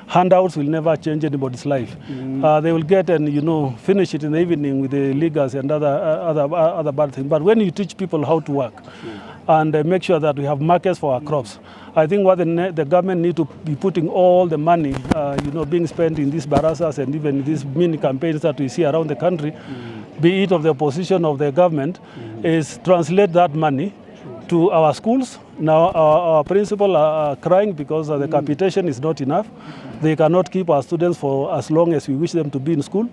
handouts will never change anybody's life. They will get and finish it in the evening with the leaguers and other bad things. But when you teach people how to work and make sure that we have markets for our crops, I think what the government need to be putting all the money being spent in these barasas and even these mini campaigns that we see around the country, be it of the opposition of the government, is translate that money to our schools. Now our principal are crying because the capitation is not enough. They cannot keep our students for as long as we wish them to be in school.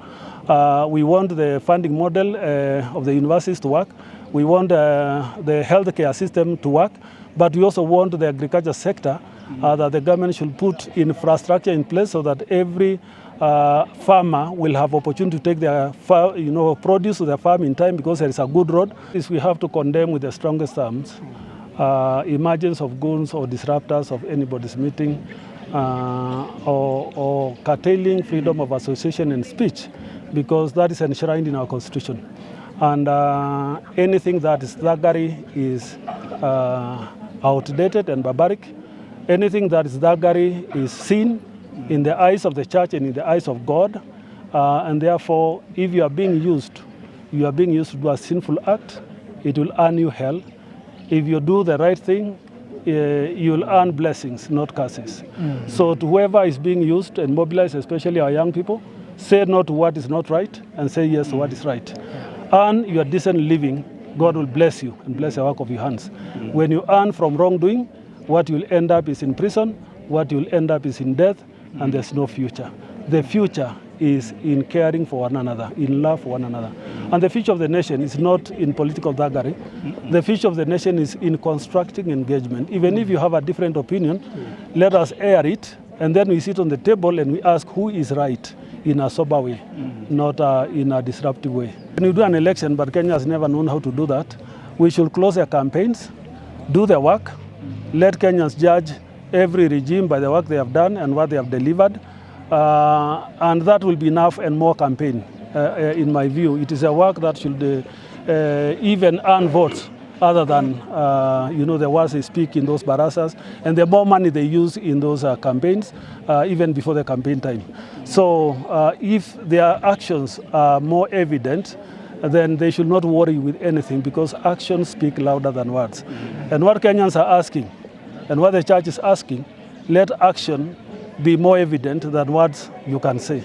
We want the funding model of the universities to work. We want the healthcare system to work, but we also want the agriculture sector that the government should put infrastructure in place so that every farmer will have opportunity to take their produce to their farm in time because there is a good road. This we have to condemn with the strongest terms emergence of goons or disruptors of anybody's meeting or curtailing freedom of association and speech, because that is enshrined in our constitution. And anything that is thuggery is outdated and barbaric. Anything that is thuggery is sin in the eyes of the church and in the eyes of God. And therefore, if you are being used to do a sinful act, it will earn you hell. If you do the right thing, you will earn blessings, not curses. So to whoever is being used and mobilized, especially our young people, say no to what is not right and say yes to what is right. Earn your decent living, God will bless you and bless the work of your hands. When you earn from wrongdoing, what you'll end up is in prison, what you'll end up is in death, and there's no future. The future is in caring for one another, in love for one another. And the future of the nation is not in political thuggery. The future of the nation is in constructing engagement. Even if you have a different opinion, let us air it, and then we sit on the table and we ask who is right in a sober way, not in a disruptive way. When you do an election, but Kenya has never known how to do that, we should close their campaigns, do their work, let Kenyans judge every regime by the work they have done and what they have delivered. And that will be enough and more campaign, in my view. It is a work that should even earn votes other than the words they speak in those barasas, and the more money they use in those campaigns, even before the campaign time. So if their actions are more evident, then they should not worry with anything, because actions speak louder than words. And what Kenyans are asking, and what the church is asking, let action be more evident than words you can say.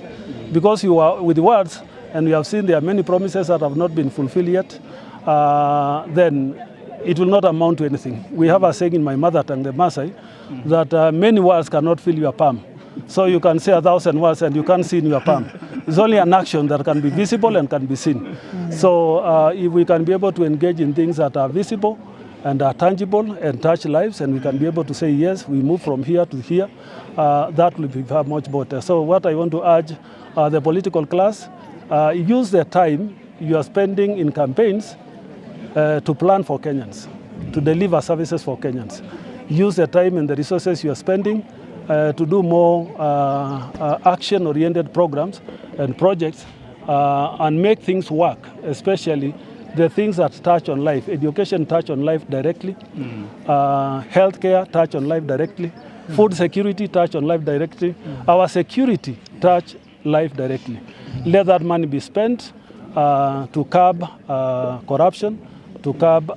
Because you are with words, and we have seen there are many promises that have not been fulfilled yet, then it will not amount to anything. We have a saying in my mother tongue, the Maasai, that many words cannot fill your palm. So you can say 1,000 words and you can't see in your palm. It's only an action that can be visible and can be seen. So if we can be able to engage in things that are visible and are tangible and touch lives, and we can be able to say, yes, we move from here to here, that will be much better. So what I want to urge the political class, use the time you are spending in campaigns to plan for Kenyans, to deliver services for Kenyans. Use the time and the resources you are spending to do more action-oriented programs and projects and make things work, especially the things that touch on life. Education touch on life directly, healthcare touch on life directly, food security touch on life directly, our security touch life directly. Let that money be spent to curb corruption, to curb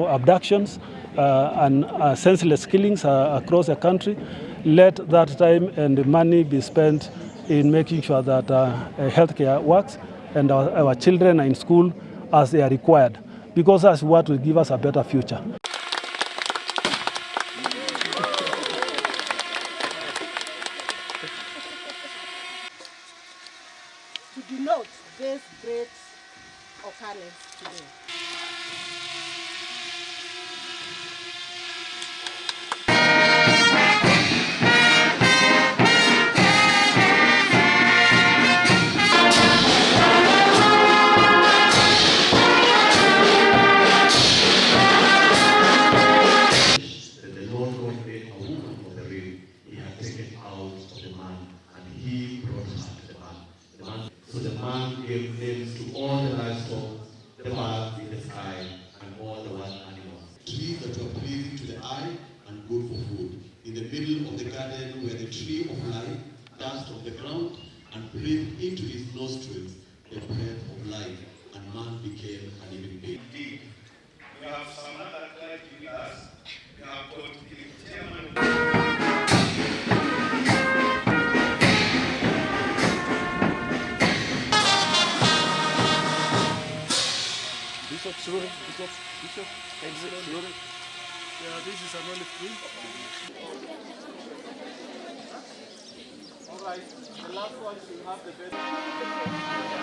abductions and senseless killings across the country. Let that time and the money be spent in making sure that healthcare works and our children are in school as they are required, because that's what will give us a better future. To denote this great occurrence today. So the man gave names to all the livestock, the birds in the sky, and all the wild animals. Trees that were pleasing to the eye and good for food. In the middle of the garden were the tree of life, dust of the ground, and breathed into his nostrils the breath of life, and man became an living being. Indeed, we have some other clergy with us. We have got the chairman. Bishop, exit, yeah, this is an olive tree. All right, the last one should have the best.